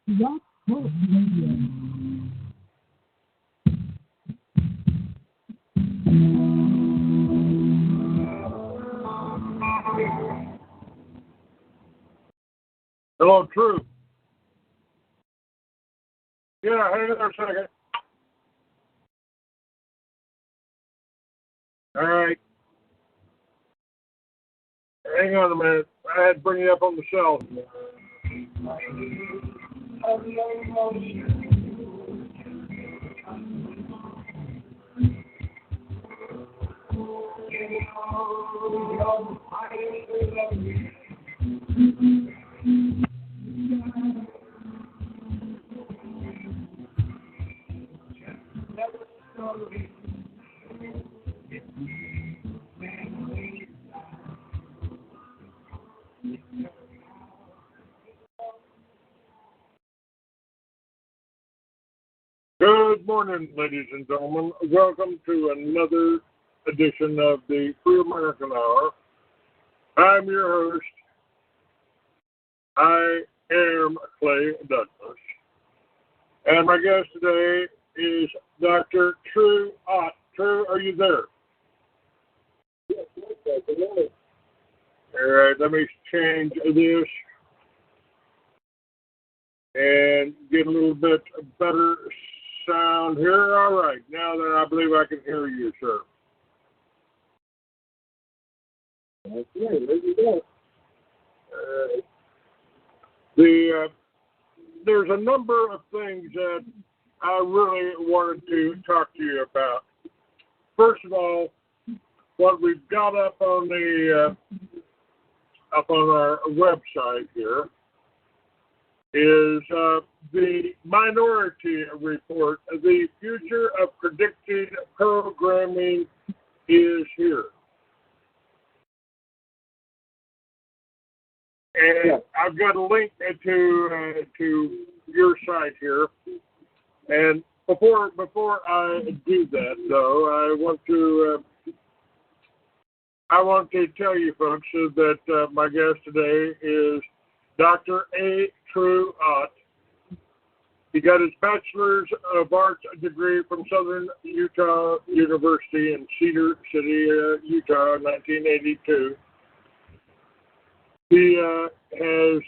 Rock Talk Radio. Hello, True. Yeah, hang on a second. All right. Hang on a minute. I had to bring you up on the shelf. Good morning, ladies and gentlemen. Welcome to another edition of the Free American Hour. I'm your host. I am Clay Douglas. And my guest today is Dr. True Ott. True, are you there? Yes, good morning. All right, let me change this and get a little bit better sound here. All right, now then I believe I can hear you, sir. Okay, there you go. There's a number of things that I really wanted to talk to you about. First of all, what we've got up on our website here is the Minority Report. The future of predictive programming is here. And I've got a link to your site here. And before I do that, though, I want to tell you folks that my guest today is Dr. A. True Ott. He got his Bachelor's of Arts degree from Southern Utah University in Cedar City, Utah, 1982. He has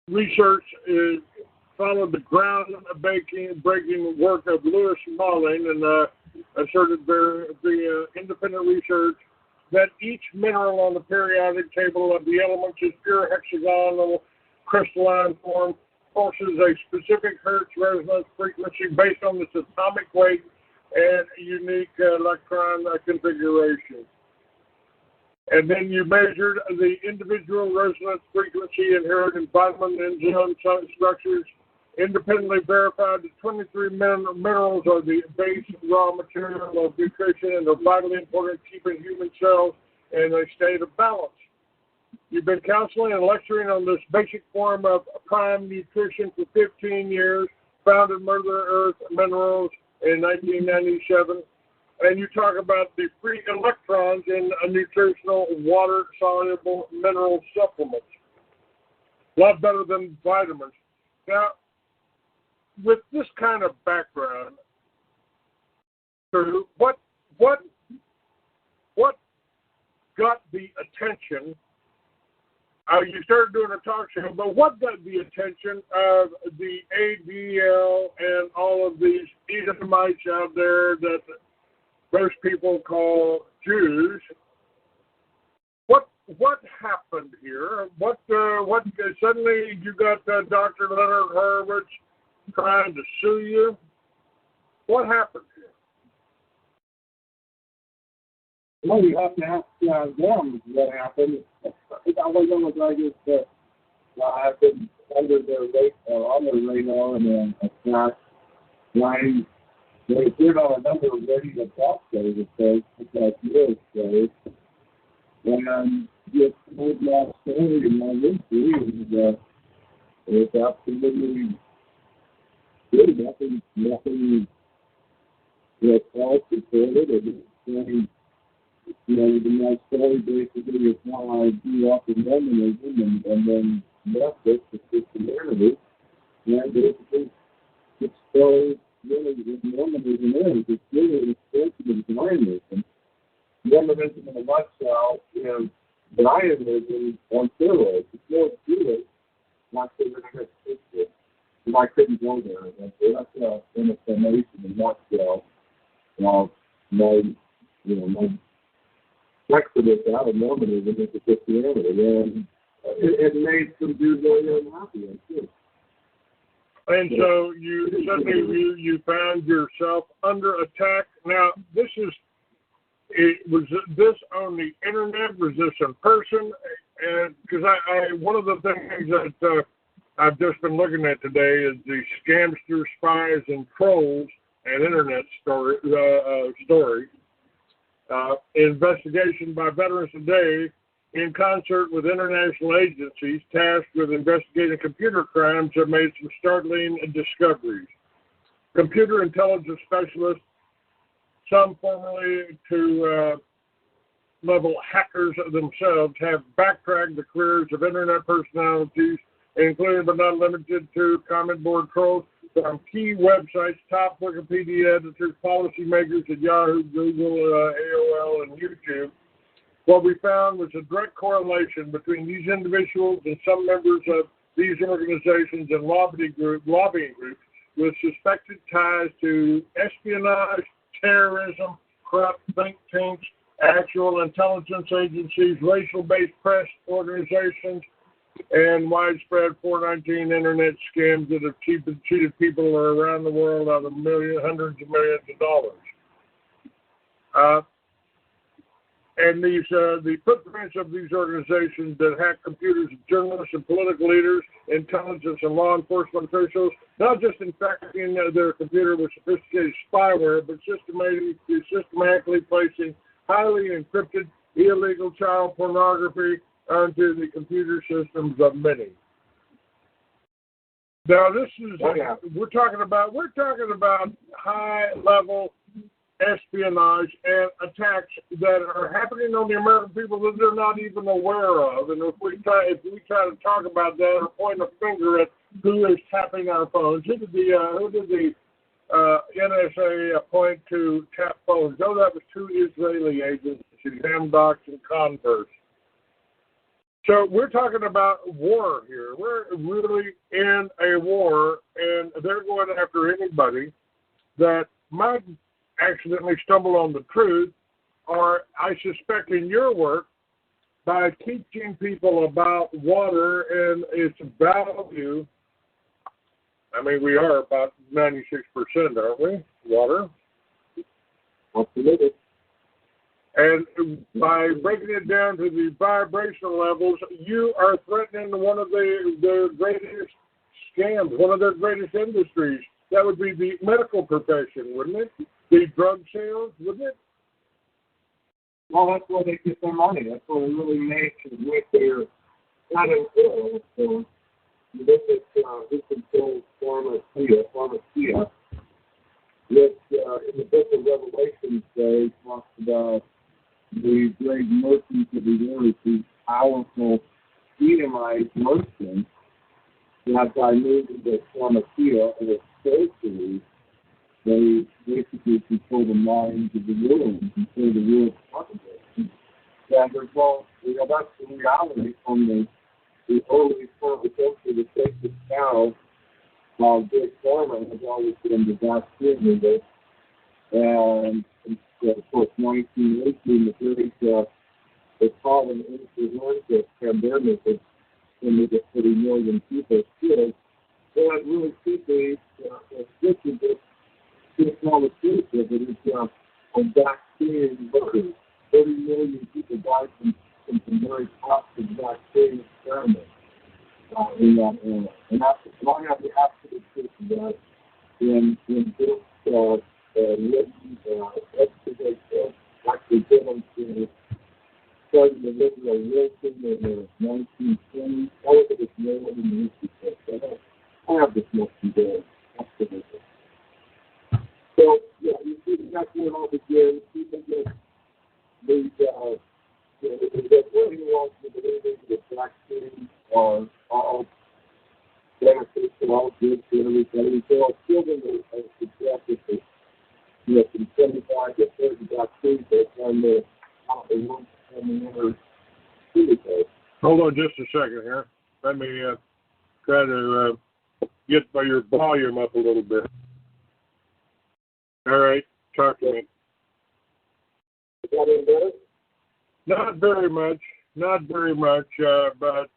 researched, followed the ground-breaking work of Lewis Malling and asserted the independent research that each mineral on the periodic table of the elements is pure hexagonal crystalline form, pulses a specific Hertz resonance frequency based on its atomic weight and unique electron configuration. And then you measured the individual resonance frequency inherent in vitamin enzyme structures, independently verified that 23 minerals are the base raw material of nutrition and are vitally important to keeping human cells in a state of balance. You've been counseling and lecturing on this basic form of prime nutrition for 15 years, founded Mother Earth Minerals in 1997. And you talk about the free electrons in a nutritional water-soluble mineral supplements. A lot better than vitamins. Now, with this kind of background, what got the attention? You started doing a talk show, but what got the attention of the ADL and all of these Edomites out there that most people call Jews? What happened here? What suddenly you got Dr. Leonard Horowitz trying to sue you? What happened here? Well, you have to ask them what happened. All I know is I just I've been under their on their radar and attack line. They appeared on a number of radio talk shows that years ago, and just told my story and my history, and it's absolutely good. Nothing false reported. And my story basically is how I grew up in Mormonism, and then justice to Christianity, and it's so really what Mormonism is. It's really an extension of Zionism. Mormonism in a nutshell is Zionism on steroids. It's more Jewish, not the religious system. And I couldn't go there. That's an explanation in a nutshell of my exodus out of Mormonism into Christianity. And it made some Jews very unhappy, too. And so you suddenly you found yourself under attack. Now, was this on the internet? Was this in person? And because one of the things that I've just been looking at today is the scamsters, spies, and trolls and internet story. Investigation by Veterans Today in concert with international agencies tasked with investigating computer crimes have made some startling discoveries. Computer intelligence specialists, some formerly to level hackers themselves, have backtracked the careers of internet personalities, including but not limited to comment board trolls from key websites, top Wikipedia editors, policymakers at Yahoo, Google, AOL, and YouTube. What we found was a direct correlation between these individuals and some members of these organizations and lobbying groups with suspected ties to espionage, terrorism, corrupt think tanks, actual intelligence agencies, racial-based press organizations, and widespread 419 internet scams that have cheated people around the world out of hundreds of millions of dollars. And the footprints of these organizations that hack computers of journalists and political leaders, intelligence and law enforcement officials, not just infecting their computer with sophisticated spyware, but systematically placing highly encrypted, illegal child pornography onto the computer systems of many. Now, this is we're talking about high level espionage and attacks that are happening on the American people that they're not even aware of. And if we try to talk about that or point a finger at who is tapping our phones, who did the NSA appoint to tap phones? Oh, that was two Israeli agencies, Amdocs and Converse. So we're talking about war here. We're really in a war, and they're going after anybody that might accidentally stumble on the truth, or I suspect in your work, by teaching people about water and its value. I mean, we are about 96%, aren't we? Water. Absolutely. And by breaking it down to the vibrational levels, you are threatening one of their greatest scams, one of their greatest industries. That would be the medical profession, wouldn't it? The drug sales, wouldn't it? Well, that's where they get their money. That's where they really make with their not in oil. So this is called Pharmaceutical, which in the book of Revelation today talks about the great merchants of the earth, these powerful Edomite merchants that by moving the Pharmaceutical and its sorcery, they basically control the minds of the world, control the world's population. And there's that's the reality from the early part of the country, the sacred cow, Big Pharma has always been the vaccine leader. And of course, 1918, the great they call an influenza pandemic, and they get 30 million people killed. Well, that really could be switching to pharmaceutical, but it's a vaccine burden. 30 million people died from some very toxic vaccine experiments in that era. And I have the absolute truth of that in this actually demonstrated President Woodrow Wilson in the 1920s. All of it is more than the history books. I have this much to do. Absolutely. So, yeah, you see that's where it all begins. People get these, they get brainwashed into believing that vaccines are all benefits and all good to everybody. So children are subjected to, from 75 to 30 bacteria on the one and the other. Hold on just a second here. Let me try to get your volume up a little bit. All right, talk to me. Is that any better? Not very much, but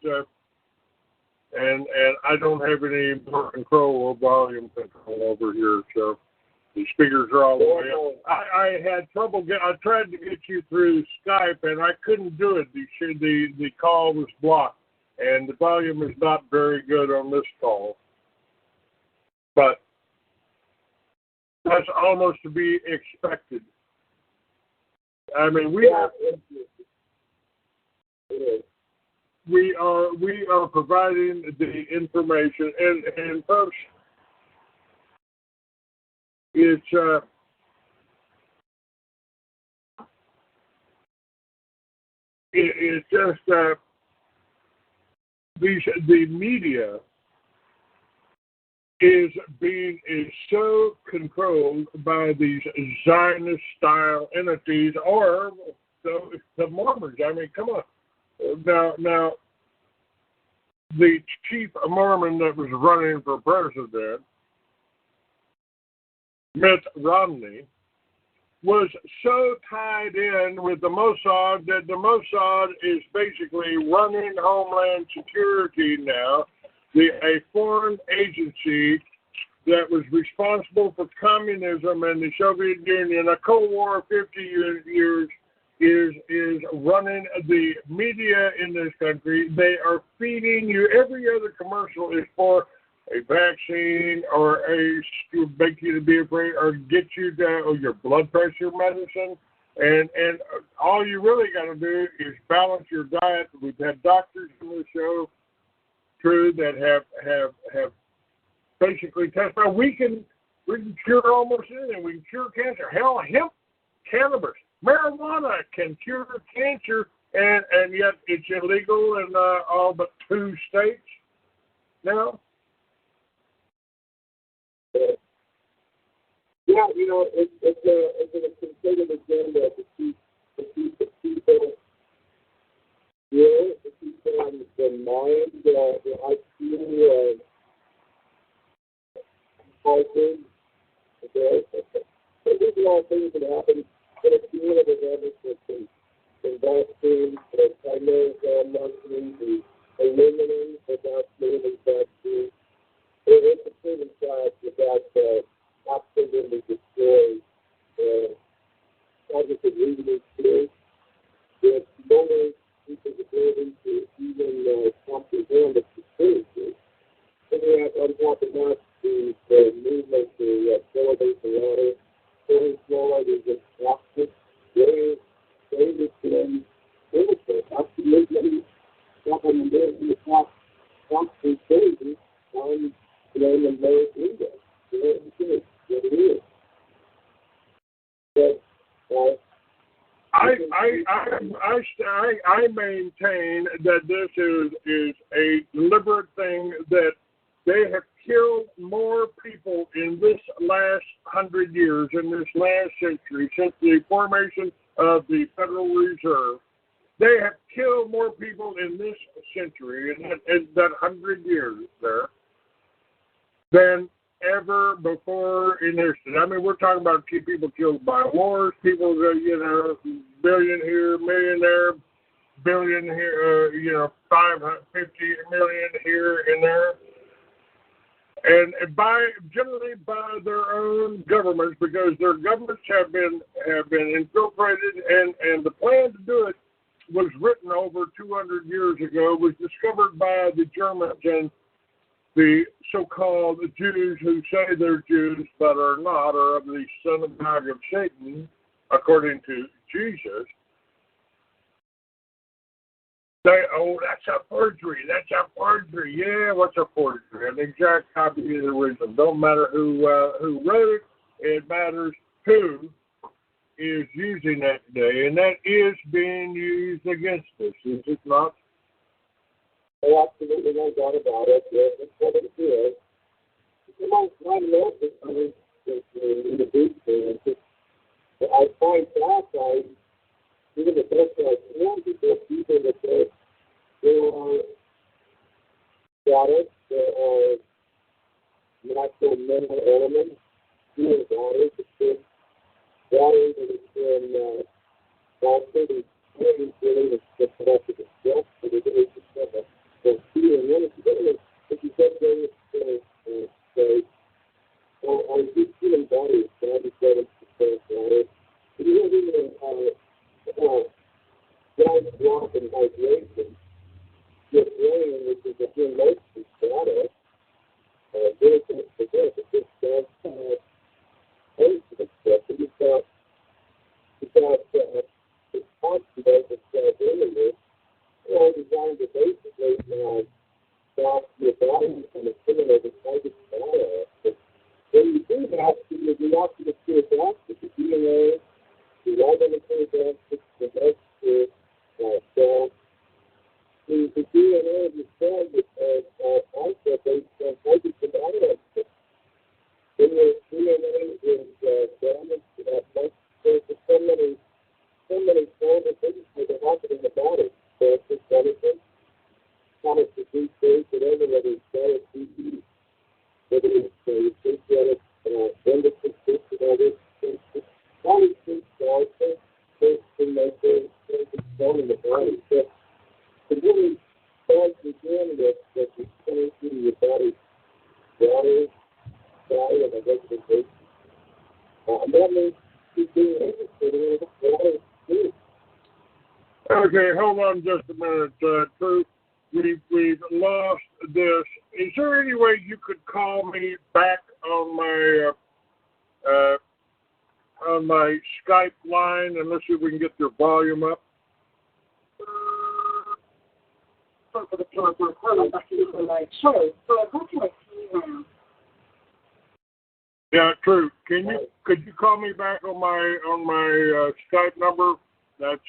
and I don't have any more control or volume control over here, so the speakers are all the way up. I had trouble. I tried to get you through Skype, and I couldn't do it. The call was blocked, and the volume is not very good on this call. But that's almost to be expected. I mean, we are providing the information, and folks, it's just the media is so controlled by these Zionist style entities or the Mormons. I mean, come on. Now, the chief Mormon that was running for president, Mitt Romney, was so tied in with the Mossad that the Mossad is basically running Homeland Security now, a foreign agency that was responsible for communism and the Soviet Union. A Cold War of 50 years is running the media in this country. They are feeding you. Every other commercial is for a vaccine or to make you to be afraid or get you to your blood pressure medicine. And all you really got to do is balance your diet. We've had doctors on the show, true, that have basically testified. We can cure almost anything. We can cure cancer. Hell, hemp, cannabis, marijuana can cure cancer, and yet it's illegal in all but 2 states now. Yeah, it's a concerted agenda to keep the people, to keep on the mind, the IQ of fighting. Okay, so these are all things that happen in a cumulative emphasis in vaccines, primary mushrooms, the aluminum, the vaccines. It's a proven fact that absolutely destroys cognitive reasoning skills. It lowers people's ability to even comprehend the conspiracy. And we have, on top of that, the movement to elevate the ladder. Very fluoride is just toxic. Very dangerous. Absolutely. Something that is not toxic changes on the low index. I maintain that this is a deliberate thing, that they have killed more people in this last 100 years, in this last century, since the formation of the Federal Reserve. They have killed more people in this century, in that 100 years there, than ever before in history. I mean, we're talking about people killed by wars, people, billion here, millionaire, billion here, 550 million here and there. And generally by their own governments, because their governments have been infiltrated, and the plan to do it was written over 200 years ago, was discovered by the Germans and the so-called Jews who say they're Jews but are not, or of the synagogue of Satan, according to Jesus. That's a forgery. That's a forgery. Yeah, what's a forgery? An exact copy of the original. Don't matter who wrote it. It matters who is using that today, and that is being used against us, is it not? absolutely no doubt about it. That's what it is. My love is in the big thing. I find that even the best I can, because people that there are waters, there are natural mineral elements, pure waters, it's been water that has been altered and changed really the connected itself, so that it is just like a pure energy. If you said say, our human body is 97% water. If you have even giant drop in hydration, your brain, which is a pure motion water, very close to this, it just does energy itself. So you've got this concentrate that's earlier, designed to basically stop your body from assimilating the type of water. When you do that, you react to the pure plastic, the DNA, the regulatory plastic, the extra cells. The DNA of the cell is also based on types of biology. When your DNA is damaged to that much, there's so many forms of things that happen in the body. So it's just medicine, chronic disease stage, whatever, whether it's chronic disease, whether it's synthetic, endocrine system, all these things also things can make things down in the body. So it really starts again with that you're coming through your body's water, body, and a regular basis. And that means you're doing everything with water too. Okay, hold on just a minute, True. We've lost this. Is there any way you could call me back on my Skype line and let's see if we can get your volume up? For the people show. So how can I see now? Yeah, True. Could you call me back on my Skype number? That's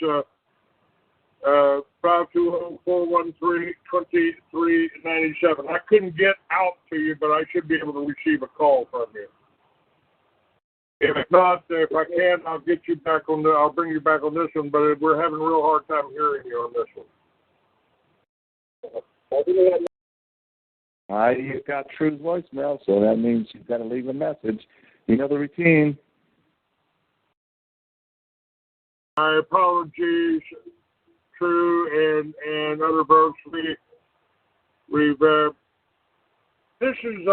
520-413-2397. I couldn't get out to you, but I should be able to receive a call from you. If not, if I can, I'll get you back on I'll bring you back on this one, but we're having a real hard time hearing you on this one. You've got True's voicemail, so that means you've got to leave a message. You know the routine. My apologies, True, and other folks. We've this is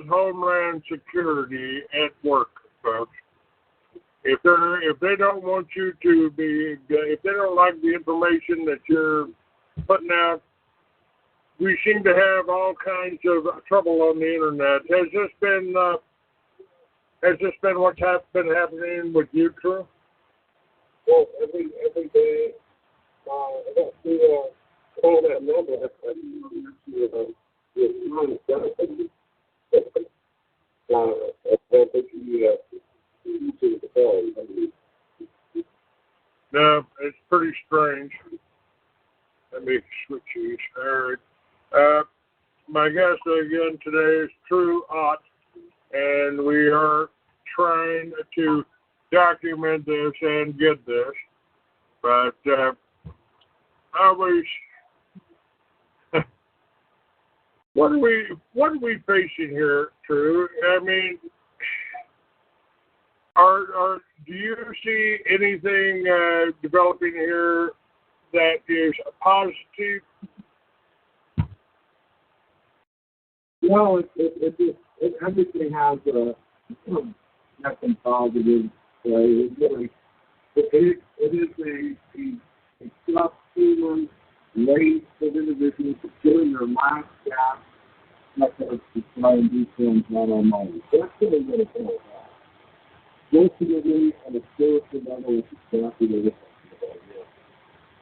Homeland Security at work, folks. If they don't want you to be, if they don't like the information that you're putting out, we seem to have all kinds of trouble on the internet. Has this been what's been happening with you, True? Well, every day, I got to call that number. I don't think you to the call. No, it's pretty strange. Let me switch these. All right. My guest again today is True Ott, and we are trying to document this and get this. But always, what are we facing here, True? I mean, do you see anything developing here that is positive? No, everything has nothing positive. It is a self-healing race of individuals to fill their last gap methods to try and do things on our mind. That's really what it's all about. Ultimately, on a spiritual level, it's exactly what it's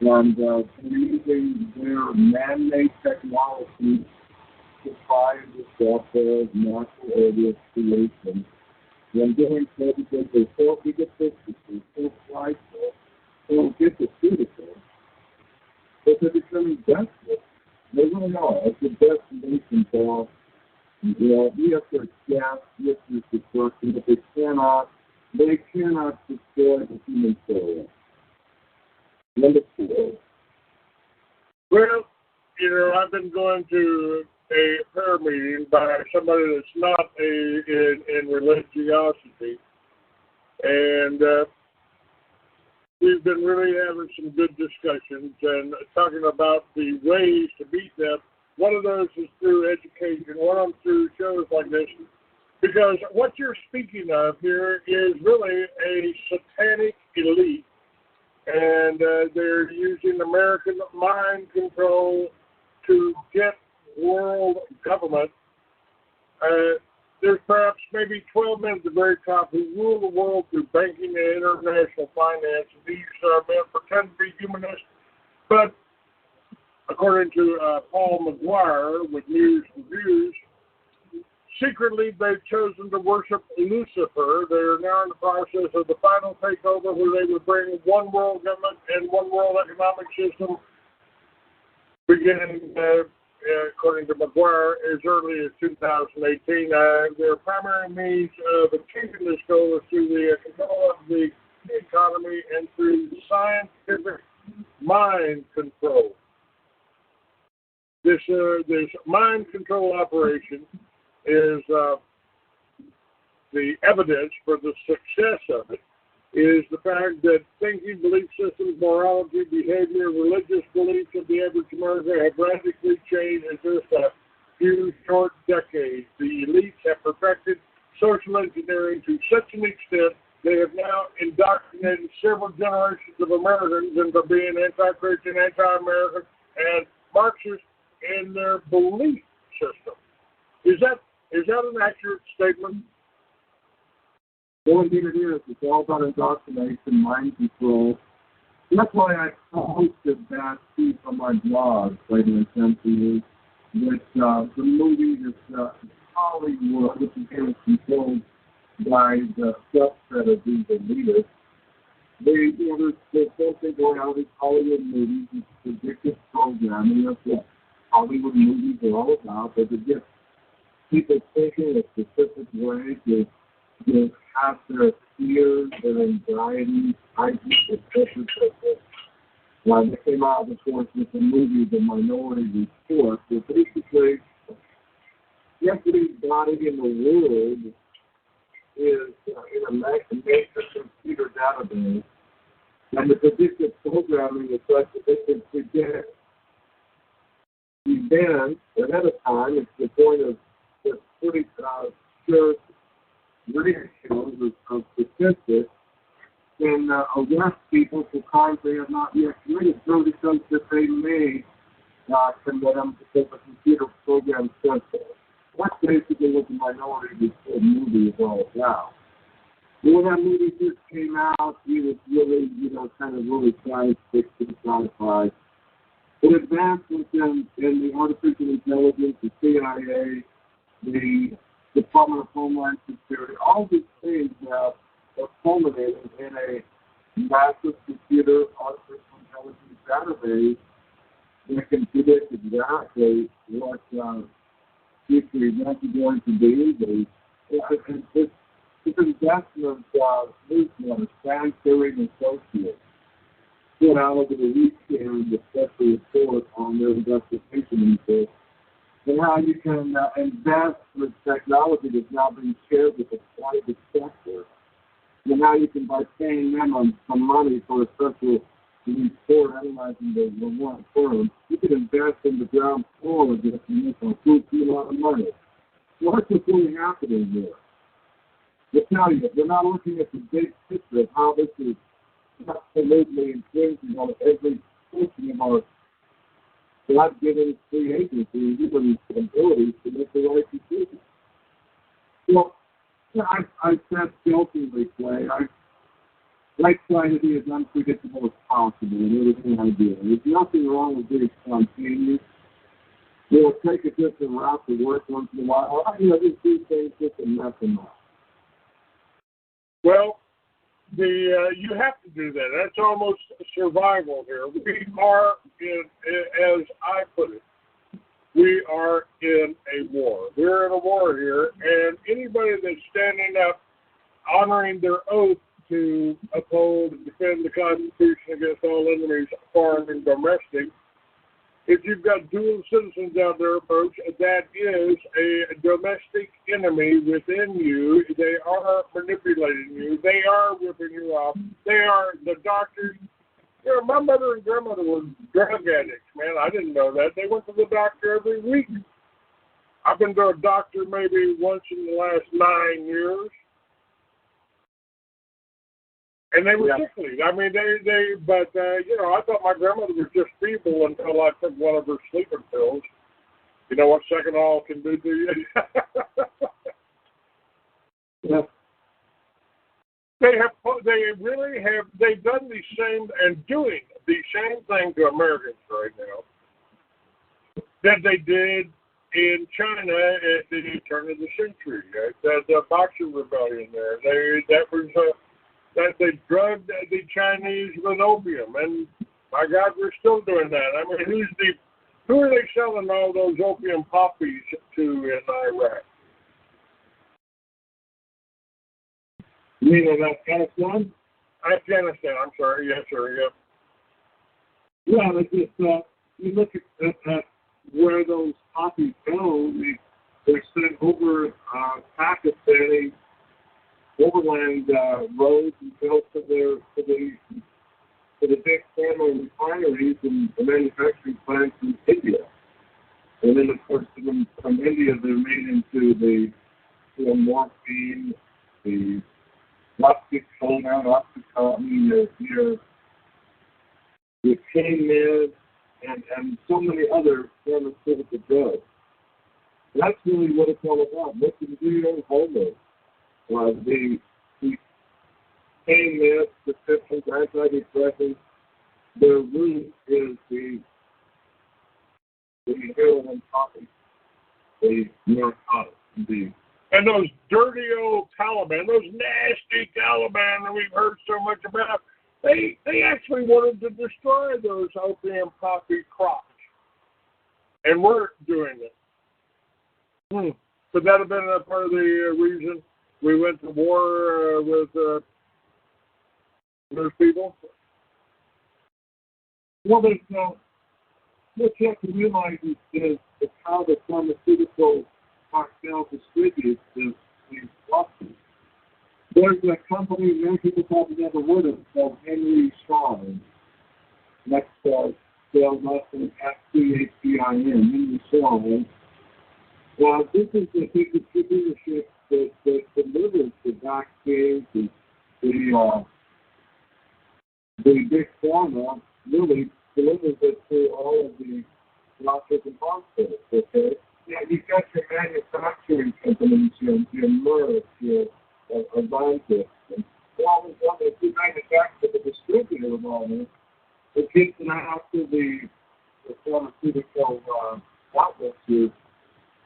about. And using their man-made technology to find yourself as natural order of creation. When doing so, because they're so egotistical, so prideful, they don't get the truth of it. But they're becoming desperate. They really are. It's the destination for, yes, there's gas, yes, there's destruction, but they cannot destroy the human soul. Number 4. Well, I've been going to a prayer meeting by somebody that's not in religiosity, and we've been really having some good discussions and talking about the ways to beat them. One of those is through education, one of them through shows like this, because what you're speaking of here is really a satanic elite, and they're using American mind control to get world government. There's perhaps maybe 12 men at the very top who rule the world through banking and international finance. These men pretend to be humanists, but according to Paul McGuire with News and Views, secretly they've chosen to worship Lucifer. They are now in the process of the final takeover where they would bring one world government and one world economic system beginning according to McGuire, as early as 2018. Their primary means of achieving this goal is through the control of the economy and through scientific mind control. This mind control operation is the evidence for the success of it is the fact that thinking, belief systems, morality, behavior, religious beliefs of the average American have radically changed in just a few short decades. The elites have perfected social engineering to such an extent they have now indoctrinated several generations of Americans into being anti-Christian, anti-American, and Marxist in their belief system. Is that an accurate statement? Well, indeed it is. It's all about indoctrination, mind control. And that's why I posted that piece on my blog, right in the sense is that the movie is Hollywood, which is controlled by the subset of these elitists. There's something going on with Hollywood movies, it's predictive programming. That's what Hollywood movies are all about, but it gets people thinking a specific way to have their fears, their anxieties, heightened suspicion. They came out, of course, with the movie The Minority Report. So basically, everybody in the world is in a major computer database, and the predictive programming is such that they can predict events ahead of time. It's the point of the pretty sure ratios of statistics and arrest people for crimes they have not yet committed, so because that they may condemn because the computer program says so. That's basically what the Minority Report movie is all about. When that movie just came out, it was really, kind of really science fiction, sci-fi. It advanced within the artificial intelligence, the CIA, the Department of Homeland Security. All these things now are culminating in a massive computer artificial intelligence database that can predict exactly what future events are going to be. This investment movement, Transferring Associates, put out over the weekend a special report on their investigation into and how you can invest with technology that's now being shared with the private sector, and how you can, by paying them some money for a special report analyzing the one firm, you can invest in the ground floor of this and make a lot of money. What's really happening here? They tell you, they're not looking at the big picture of how this is absolutely infringing on every portion of our God-given free agency, even abilities to make the right decision. Well, I said jokingly, Clay, I like trying to be as unpredictable as possible in everything I do. There's nothing wrong with being spontaneous. Take a different route to work once in a while. Just do things just to mess them up. Well, you have to do that. That's almost survival here. We are, as I put it, we are in a war. We're in a war here, and anybody that's standing up, honoring their oath to uphold and defend the Constitution against all enemies, foreign and domestic, if you've got dual citizens out there, folks, that is a domestic enemy within you. They are manipulating you. They are ripping you off. They are the doctors. You know, my mother and grandmother were drug addicts, man. I didn't know that. They went to the doctor every week. I've been to a doctor maybe once in the last 9 years. And they were sickly. I mean, but you know, I thought my grandmother was just feeble until I took one of her sleeping pills. You know what Secondol can do to you? Yeah. They've done the same and doing the same thing to Americans right now that they did in China at the turn of the century. The Boxer Rebellion there. That they drugged the Chinese with opium, and my God, we're still doing that. I mean, who are they selling all those opium poppies to in Iraq? You mean in Afghanistan? Afghanistan, I'm sorry. Yes, sir, yeah. Yeah, it's just, you look at where those poppies go, they're sent over Pakistani overland roads and built to the big pharma refineries and the manufacturing plants in India. And then, of course, from India, they're made into the morphine, the oxycodone, the pain meds, and so many other pharmaceutical drugs. That's really what it's all about. What can do your own homework? The pain meds, prescriptions, antidepressants, their root is the heroin poppy, the narcotics, indeed. And those dirty old Taliban, those nasty Taliban that we've heard so much about, they actually wanted to destroy those opium poppy crops. And we're doing it. Could that have been a part of the reason we went to war with those people? Well, there's what you have to realize is how the pharmaceutical cartel distributes these substances. There's a company many people probably never heard of called Henry Schein. That's spelled less than F-C-H-E-I-N, Henry Schein. This is the big distributorship that delivers the vaccines and the big pharma really delivers it to all of the doctors and hospitals, okay? Yeah, you've got your manufacturing companies, your Merck, your Edomite, and all these others who manufacture the distributor of all this. It gets it out to the pharmaceutical outlets, your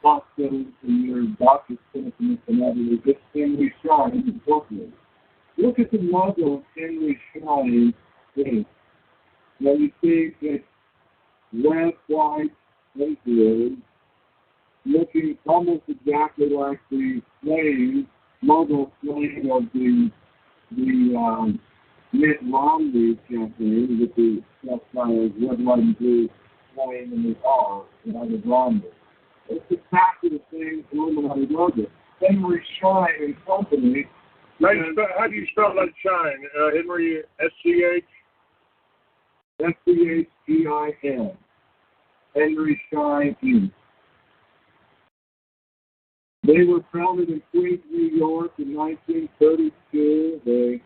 hospitals and your doctors' clinics and others. This Henry Schein is important. Look at the logo of Henry Schein thing. Now you see it's red, white, and blue, looking almost exactly like the logo flame of the Mitt Romney campaign with the red, white, and blue flame in the R, the Romney. It's exactly the same Illuminati logo. Henry Schein and Company. How do you spell that Schein? Henry S-C-H? S-C-H-E-I-N. Henry Schein Inc. They were founded in Queens, New York in 1932. They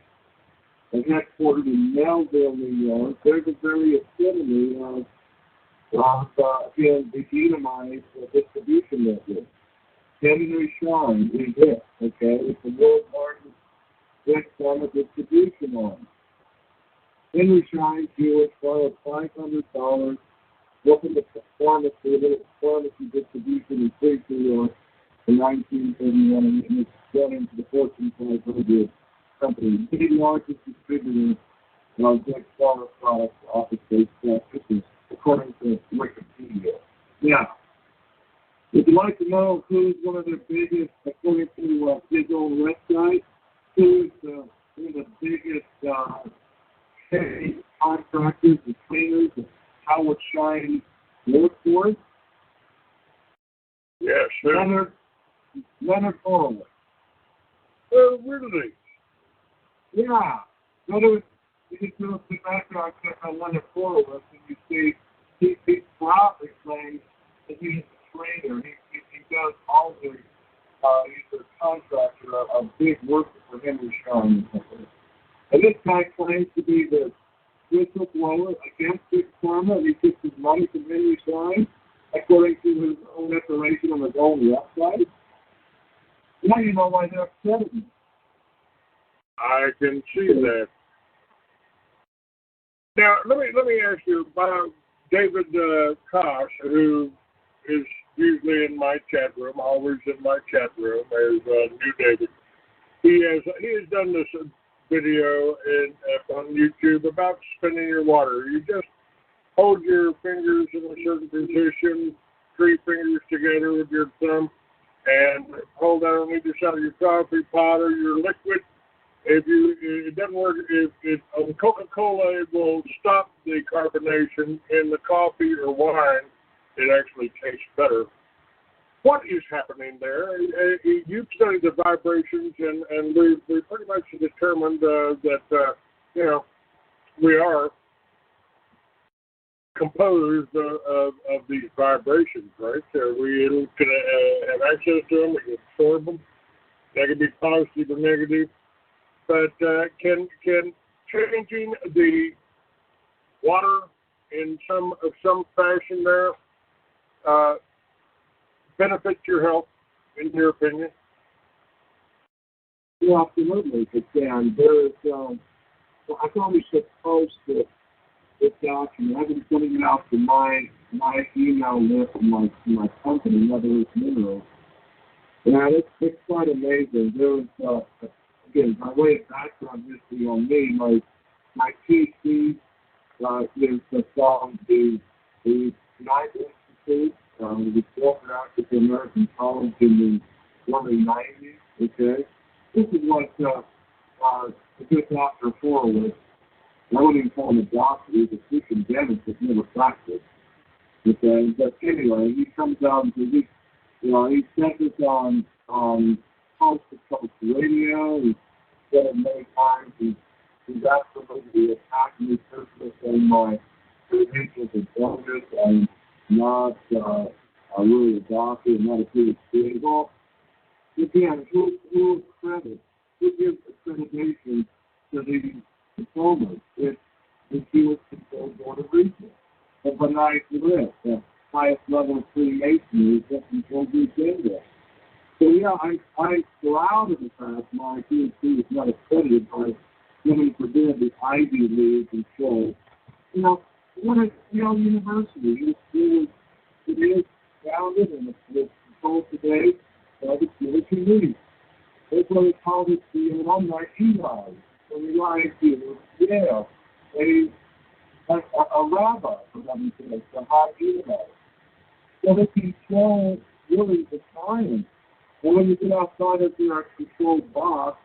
are headquartered in Melville, New York. They're the very epitome of the Edomite distribution network. Henry Schein is it, okay? It's the world's largest big pharma distribution arm. Henry Schein Jewish borrowed $500, opened the pharmacy distribution in Queens, New York in 1931, and it's gone into the Fortune 500 company, the largest distributor of big pharma products, office-based practices, according to Wikipedia. Now, Would you like to know who's one of the biggest, according to his own website, who's one of the biggest contractors and cleaners of Howard Shine workforce? Yes, sir. Leonard Horowitz. Really? Yeah. You can do the background check on Leonard Horowitz, and you see he proudly claims that he's a trainer. He does all the, he's a contractor, a big worker for Henry Schein. And this guy claims to be the whistleblower against Big Pharma, and he gets his money from Henry Schein, according to his own declaration on his own website. Now you know why they're upset at me. I can see that. Now, let me ask you about David Kosh, who is usually in my chat room, always in my chat room, as New David. He has done this video on YouTube about spinning your water. You just hold your fingers in a certain position, 3 fingers together with your thumb, and hold that on either side of your coffee pot or your liquid. It doesn't work. On Coca-Cola, it will stop the carbonation. In the coffee or wine, it actually tastes better. What is happening there? You've studied the vibrations, and we pretty much determined that we are composed of these vibrations, right? We can have access to them. We can absorb them. They can be positive or negative. But can changing the water in some fashion there benefit your health, in your opinion? Yeah, absolutely, it can. There's, I probably should post this document. I've been putting it out to my email list and my company, Other Earth Minerals. And it's quite amazing. There's again, by way of background history on me, my PC is from the Knight Institute. It was built out at the American College in the early 90s. Okay, this is what a good Dr. Horowitz. I wouldn't even call him a doctor. He's a freaking dentist that's never practiced. Okay, but anyway, he comes out and says he said this on Coast to Coast Radio. He's said it many times. He's absolutely attacking me personally, saying my credentials are bogus. I'm not really a doctor. I'm not a good experience. Well, again, who credit? Who gives accreditation to these diplomas? It's the Jewish Controlled Board of Research. The Benite list, the highest level of Freemasonry, is just controlled agenda. So yeah, I allowed in the past my PhD is not accredited by women forbid the Ivy League control. What a Yale University. It is founded and it's controlled today by the Jewish elite. That's why they call it the alumni Eli. So the IIT, Yale, a rabbi, for heaven's sake, a high Eli. So they control really the science. And when you get outside of your controlled box,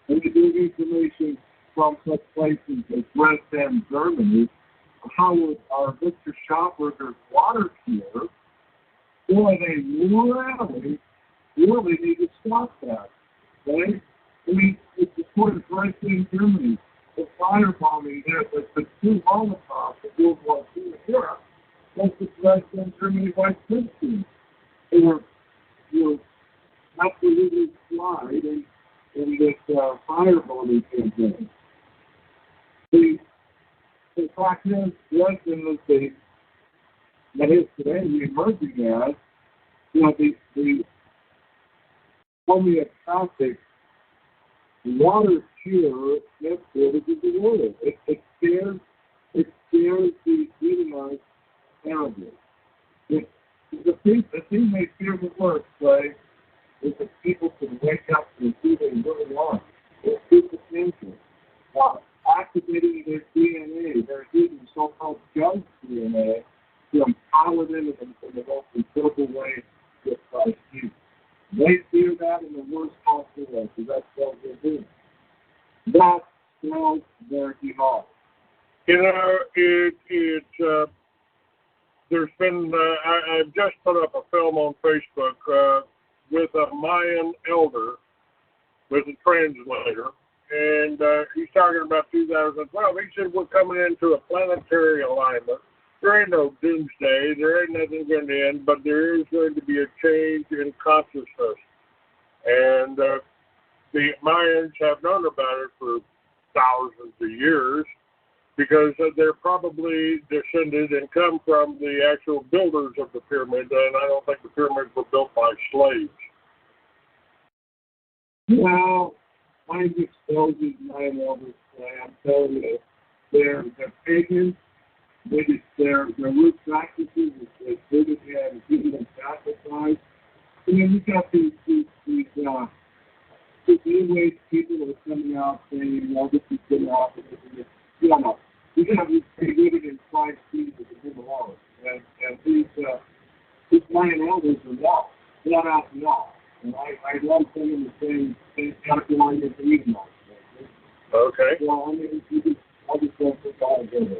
and you get information from such places as Dresden, Germany, Howard or Victor Schauberger's water cure, boy, they really need to stop that. Okay? I mean, it's according to Dresden, Germany, the firebombing there, the 2 Holocausts of World War II in Europe, was the Dresden, Germany by 15. They were absolutely slide in this firebombing campaign. The fact is, Dresden was that is today the emerging as, the homeopathic water cure headquarters of the world. It scares the Edomite terribly. The thing they fear the worst, Clay, is that people can wake up and see they really want. It's superficial. Activating their DNA, they're using so-called junk DNA to empower them in the most incredible way the worst possible way, because that's what they're doing. That's still their jihad. You know, there's been, I've just put up a film on Facebook with a Mayan elder, with a translator, and he's talking about 2012. He said we're coming into a planetary alignment. There ain't no doomsday. There ain't nothing going to end, but there is going to be a change in consciousness. And the Mayans have known about it for thousands of years because they're probably descended and come from the actual builders of the pyramid, and I don't think the pyramids were built by slaves. Well, I just told you my elders, I'm telling you, they're pagans. Their root practices is Buddhism and human sacrifice. And then you got these new ways people that are coming out saying, well, this is good enough. You know, you have these created in 5 feet of the Himalayas. And these Mayan elders are now, flat out now. And I love them in the same category as the Edomite. Okay. Well, I mean, I'll just go for all good.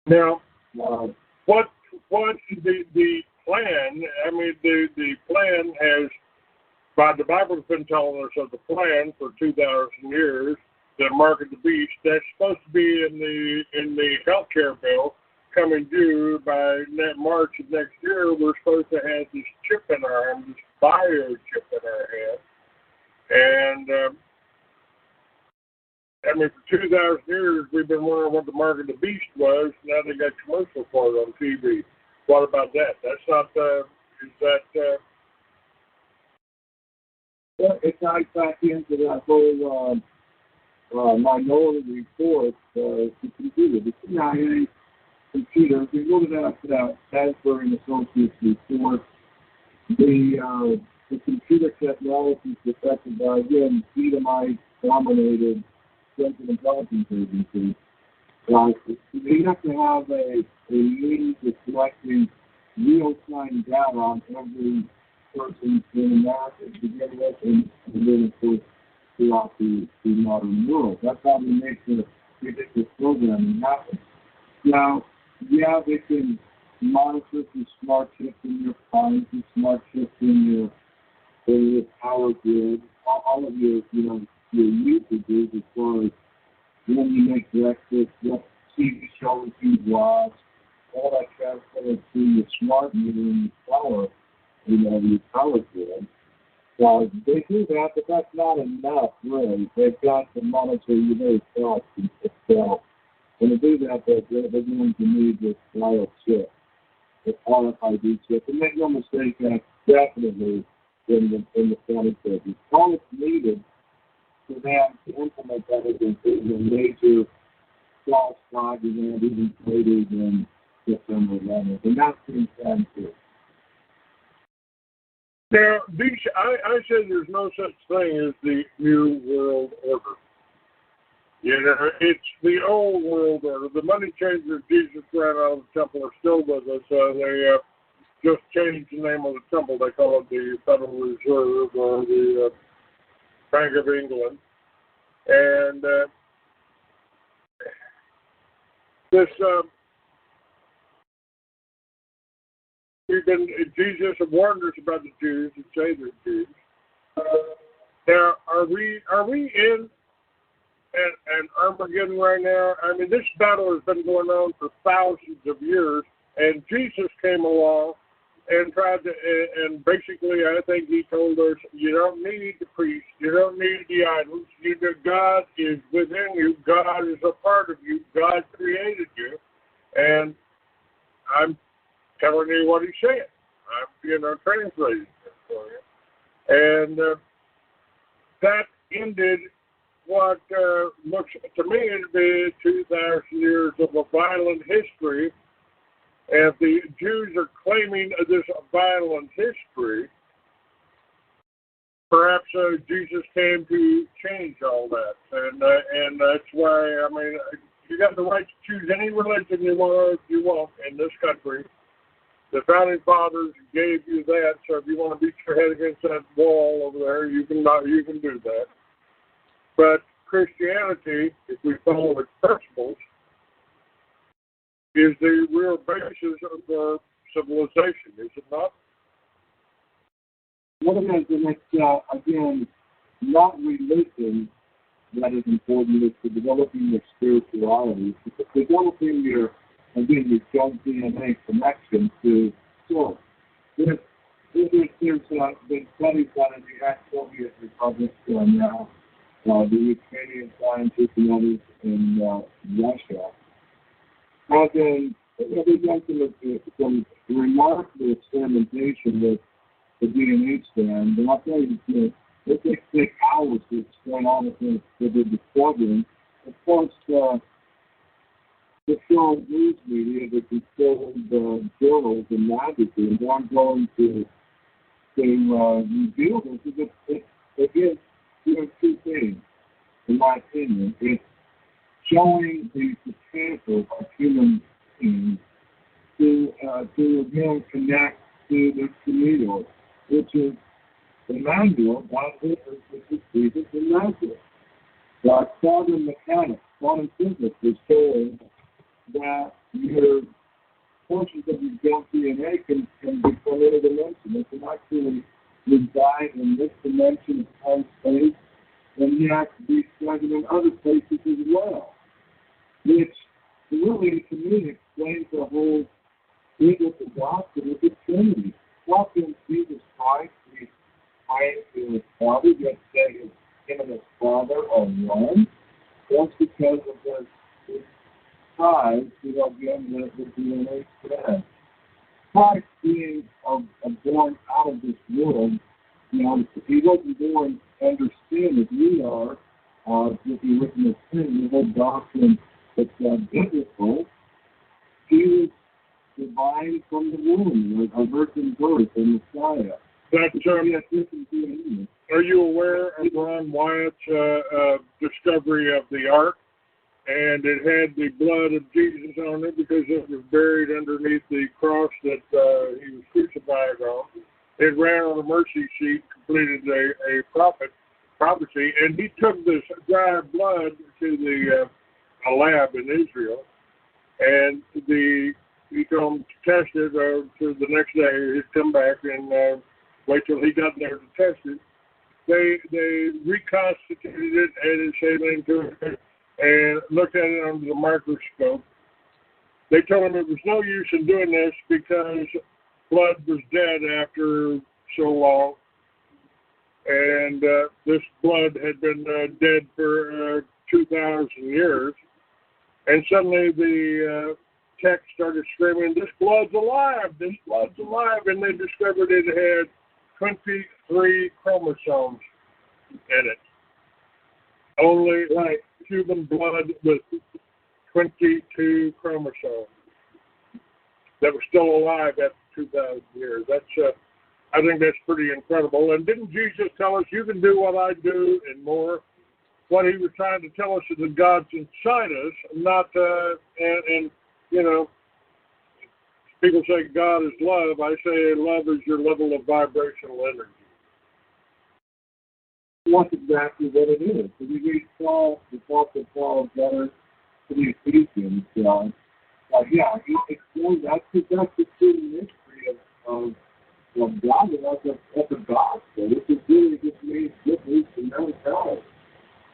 Now, what the plan? I mean, the plan has, by the Bible's been telling us of the plan for 2,000 years. The mark of the beast that's supposed to be in the healthcare bill coming due by March of next year. We're supposed to have this chip in our arm, this biochip in our head, and I mean, for 2,000 years, we've been wondering what the mark of the beast was. Now they got commercial for it on TV. What about that? That's not, is that... Well, it ties back into that whole minority report, the computer. The CIA computer, if you go to that Stanford and Associates report, the computer technology perfected by, again, Edomite dominated Central Intelligence Agency. You have to have a means of collecting real-time data on every person in America to begin with, and then, of course, throughout the modern world. That's how we make the predictive programming happen. Now, yeah, they can monitor the smart chips in your phones, the smart chips in your power grid, all of your usages as far as when you make breakfast, what TV shows you watch, all that transfers to your smart meter and your power, your power grid. So they do that, but that's not enough, really. They've got to monitor your very thoughts and itself. When they do that, they're going to need this biochip, the RFID chip. And make no mistake, that's definitely in the 2030s. All it's needed for them to implement that is a major false flag event, even greater than September 11th. And that's been planned too. Now, I said there's no such thing as the New World Order. You know, it's the old world order. The money changers Jesus ran out of the temple are still with us. They just changed the name of the temple. They call it the Federal Reserve or the Bank of England. And Jesus warned us about the Jews and say they're Jews. Now, are we in an Armageddon right now? I mean, this battle has been going on for thousands of years, and Jesus came along and tried to, and basically, I think he told us, you don't need the priest, you don't need the idols, God is within you, God is a part of you, God created you, and I'm telling you what he's saying. I'm, translating it for you. And that ended what looks to me to be 2,000 years of a violent history. And if the Jews are claiming this violent history, perhaps Jesus came to change all that. And that's why, I mean, you got the right to choose any religion you want in this country. The founding fathers gave you that, so if you want to beat your head against that wall over there, you can do that. But Christianity, if we follow its principles, is the real basis of our civilization, is it not? What it is, and it's, again, not religion that is important, it's the developing your spirituality, it's developing your junk DNA connection to source. There's been studies done in the ex-Soviet republics now, the Ukrainian scientists and others in Russia. They've done some remarkable experimentation with the DNA strand, and I'll tell you, it takes hours to explain all the things that they're discovering. Of course, the show news media that control the journals and magazines aren't going to reveal this. Again, doing two things, in my opinion. It's showing the potential of human beings to again connect to the Creator, which is Emmanuel, God with us, which is Jesus and Nazareth. Quantum mechanics, quantum physics is showing that your portions of your junk DNA can become interdimensional. It can actually reside in this dimension of time space and yet be present in other places as well, which really, to me, explains the whole biblical doctrine of the Trinity. How can Jesus Christ be tied to his Father, yet say him and his Father are one? That's because of his ties to, again, the DNA strand. Christ being born out of this world, he wasn't born under sin as we are, with the original sin, the whole doctrine that's biblical. He was divine from the womb, a virgin birth, a Messiah. Are you aware of Ron Wyatt's discovery of the Ark? And it had the blood of Jesus on it because it was buried underneath the cross that he was crucified on. It ran on a mercy sheet, completed a prophecy, and he took this dry blood to a lab in Israel, and he told them to test it. To the next day, he'd come back and wait till he got there to test it. They reconstituted it, added saline to it, and looked at it under the microscope. They told him it was no use in doing this because blood was dead after so long, and this blood had been dead for 2,000 years. And suddenly the text started screaming, "This blood's alive! This blood's alive!" And they discovered it had 23 chromosomes in it. Only human blood with 22 chromosomes that were still alive after 2,000 years. I think that's pretty incredible. And didn't Jesus tell us, you can do what I do and more? What he was trying to tell us is that God's inside us, not, people say God is love. I say love is your level of vibrational energy. That's exactly what it is. If you read Paul, the Apostle Paul's letter to the Ephesians, he explains that's the true mystery of God, and that's the gospel. This is really just made good news to mankind.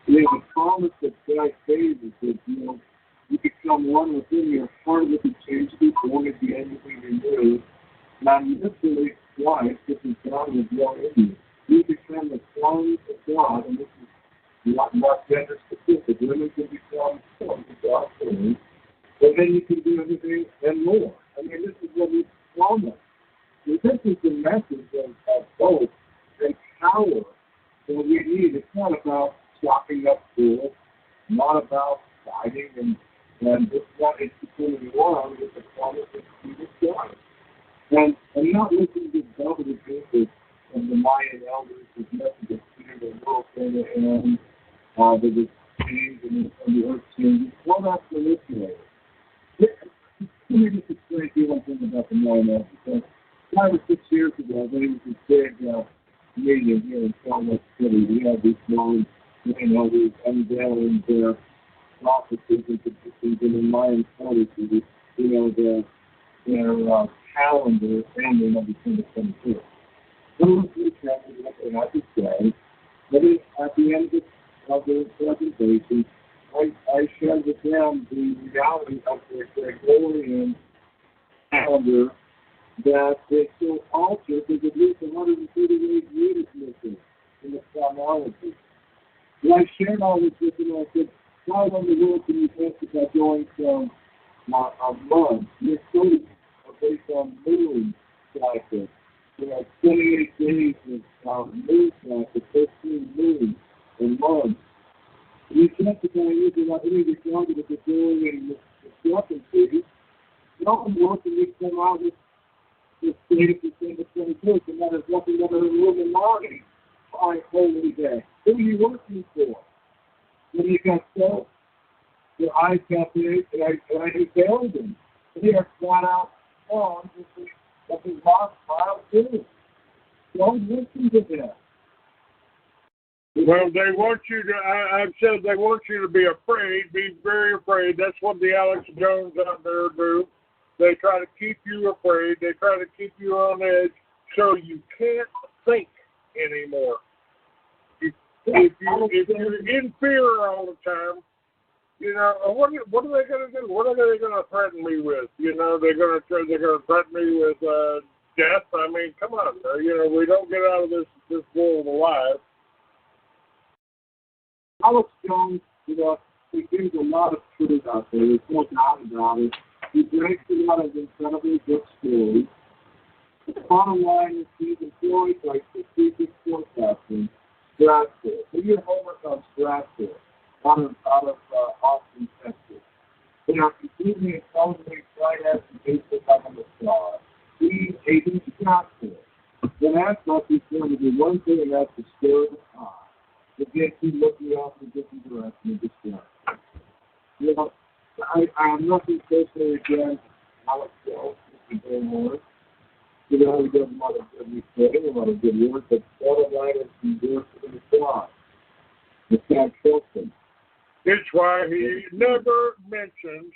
We have a promise that God saves us, that you become one within your heart with the change, be born again, you be renewed. Now, literally, twice, this is God was born in you. You become the sons of God, and this is not gender specific. Women can become sons of God, and then you can do everything and more. I mean, this is what we promise. This is the message of hope and power that we need. It's not about stocking up schools, not about fighting, and it's becoming one with the promise of Jesus Christ. And not listening to double the people of the Mayan elders whose message of fear the world came to end, that was changed and the earth changed. Well, that's manipulated. Let me just explain to you one thing about the Mayan elders. 5 or 6 years ago, there was this big meeting here in Salt Lake City. We had these long, these unveiling their offices and positions, and in my employees, their calendar ending of the 2022. So we chatted what they had to say. But at the end of the presentation, I shared with them the reality of their Gregorian calendar, that they still alter because at least 138 units missing in the chronology. And I shared all this with them, and I said, how in the world can you think about going from a month, your studies are based on moon cycles, 28 days of moon cycles, 13 moons and months. You can't be going to use it like any of the calendar that they're doing in the discrepancies. No one wants to come out with this date of December 22nd, and that is nothing but an Illuminati high holy day. Who are you working for? When you got self, your eyes got big, and I failed them. They are flat out wrong. This is lost file too. Don't listen to them. Well, they want you to, I've said they want you to be afraid, be very afraid. That's what the Alex Jones out there do. They try to keep you afraid. They try to keep you on edge so you can't think anymore. If you're in fear all the time, what are they going to do? What are they going to threaten me with? They're going to threaten me with death. I mean, come on, we don't get out of this world alive. Alex Jones, he gives a lot of truth out there. There's no doubt about it. He breaks a lot of incredibly good stories. The bottom line is he's employed by strategic forecasting, Stratford. So your homework on Stratford, out of Austin, Texas. They are completely and totally right as the basic on the star. He's Agent Stratford. Then after us, he's going to do one thing, and that's to stir the pot. Again, keep looking off in a different direction and distract. I have nothing personally against Alex Jones, Mr. Billmore. He does a lot of good reporting, a lot of good work, but bottom line is he works in the squad. You can't trust him. It's why he never mentions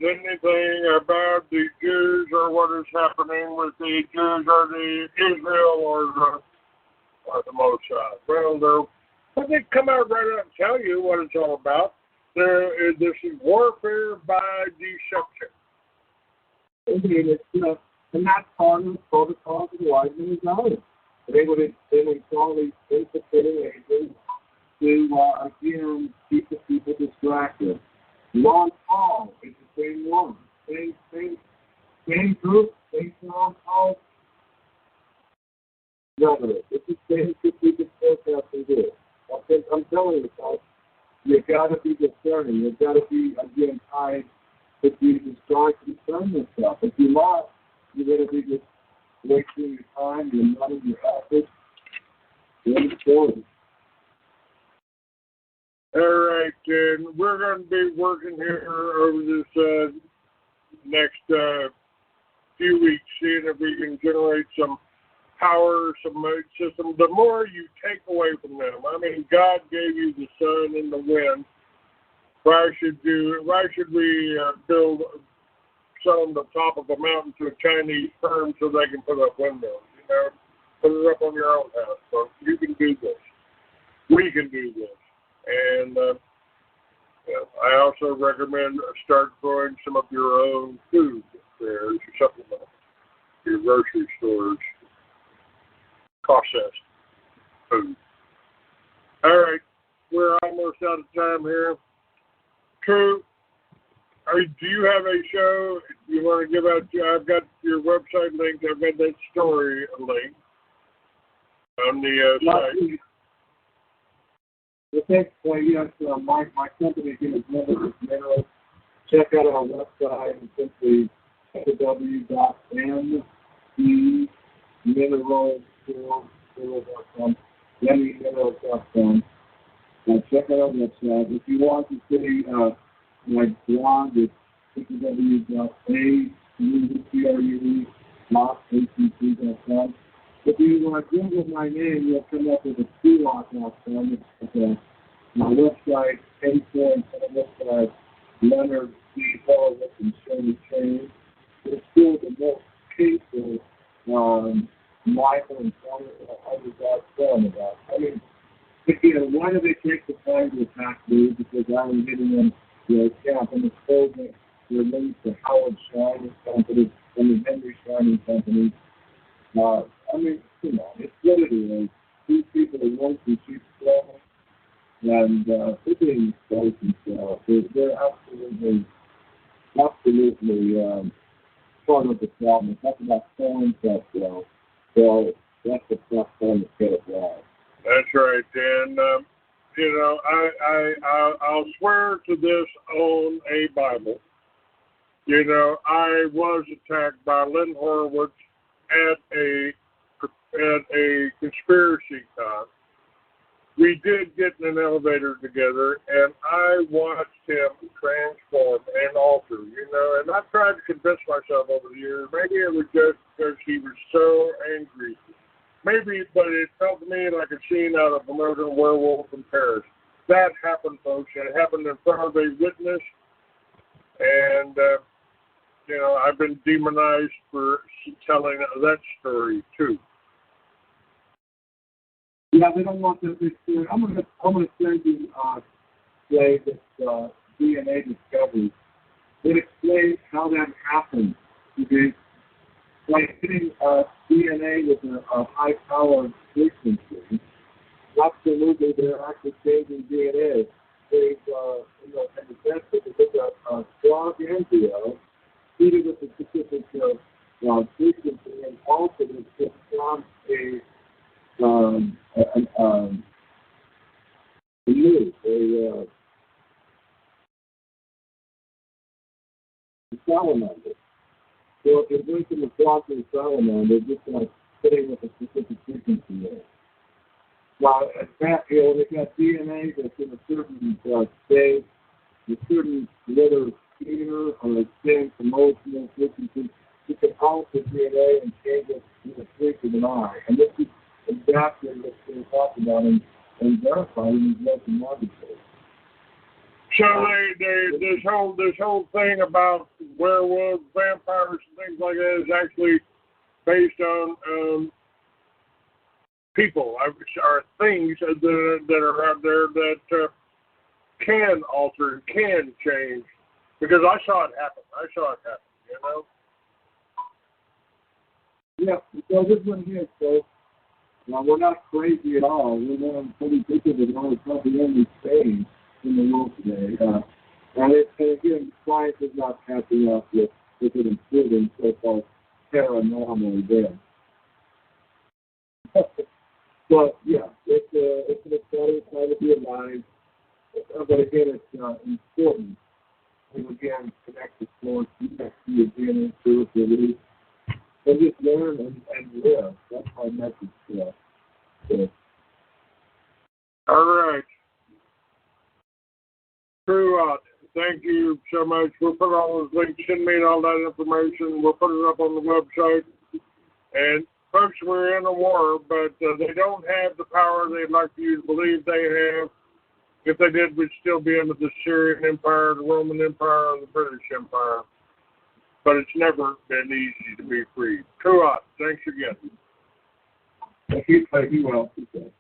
anything about the Jews or what is happening with the Jews or the Israel or the Mossad. Well, they come out right out and tell you what it's all about. This is warfare by deception. Indeed, and that's part of the protocol of the wise men is knowledge. They would install these infiltrating agents to, again, keep the people distracted. Ron Paul is the same one. Same group, same Ron Paul. It's the same strategic forecasting do. I'm telling you, folks, you've got to be discerning. You've got to be, again, tied to Jesus Christ to discern yourself. If you're not, you're going to be just wasting your time, your money, your efforts. You're in the story. All right, and we're going to be working here over this next few weeks, seeing if we can generate some power, some system. The more you take away from them, I mean, God gave you the sun and the wind. Why should we build some on the top of a mountain to a Chinese firm so they can put up windows? Put it up on your own house. So you can do this. We can do this. And I also recommend start growing some of your own food there to supplement your grocery stores. Processed food. All right, we're almost out of time here. True. Do you have a show you want to give out? I've got your website link. I've got that story link on the site. Yes, my company is Minerals. Check out our website and simply www.meminerals.com. Check out our website. If you want to see my blog, it's www.a ACT.com. If you Google my name, you'll come up with a CLOC.com. It's my website, Endpoint, and it looks like Leonard C. Horowitz and Shirley Chain. It's still the most peaceful Michael and others are telling about. I mean, again, why do they take the time to attack me? Because I was giving them the account and exposing their links to Howard Schreiner's company and the Henry Schreiner company. I mean, you know, it's what it is. These people are ones who keep strong, and they're being exposed themselves. They're absolutely part of the problem. It's not about selling stuff, though. So that's the tough thing to get it right. That's right, and you know, I'll swear to this on a Bible. You know, I was attacked by Lynn Horowitz at a conspiracy con. We did get in an elevator together, and I watched him transform and alter, you know, and I've tried to convince myself over the years, maybe it was just because he was so angry. Maybe, but it felt to me like a scene out of American Werewolf in Paris. That happened, folks. It happened in front of a witness, and, you know, I've been demonized for telling that story, too. Yeah, they don't want this experience. I'm gonna send you today this DNA discovery. It explains how that happened. Okay, like hitting DNA with a high power frequency. Absolutely, they're actually changing DNA. They've you know, and the best is to get a strong embryo, treated with a specific frequency, and also it's from a salamander. So if you're drinking the flock of salamander, just sitting with a specific frequency there. Now, you know, they've got DNA that's in a certain state, a certain letter feeder or a same promotional frequency. You can alter DNA and change it in the blink of an eye. And this is exactly what's being talked about and verified in these local marketplaces. So this whole thing about werewolves, vampires, and things like that is actually based on people or things that are out there that can alter and can change. Because I saw it happen. You know. Yeah. So this one here, folks. Now, we're not crazy at all. We're one of the pretty people that always comprehend things in the world today. And again, science is not catching up with it including so-called paranormal events. But, yeah, it's an exciting time to be alive. But again, it's important to, again, connect the source, connect to your DNA, spirituality, and just learn and live. That's my message to us. So. All right. True. Thank you so much. We'll put all those links. Send me all that information. We'll put it up on the website. And folks, we're in a war, but they don't have the power they'd like you to believe they have. If they did, we'd still be under the Syrian Empire, the Roman Empire, or the British Empire. But it's never been easy to be free. True. Thanks again. Thank you. Thank you. Well, okay.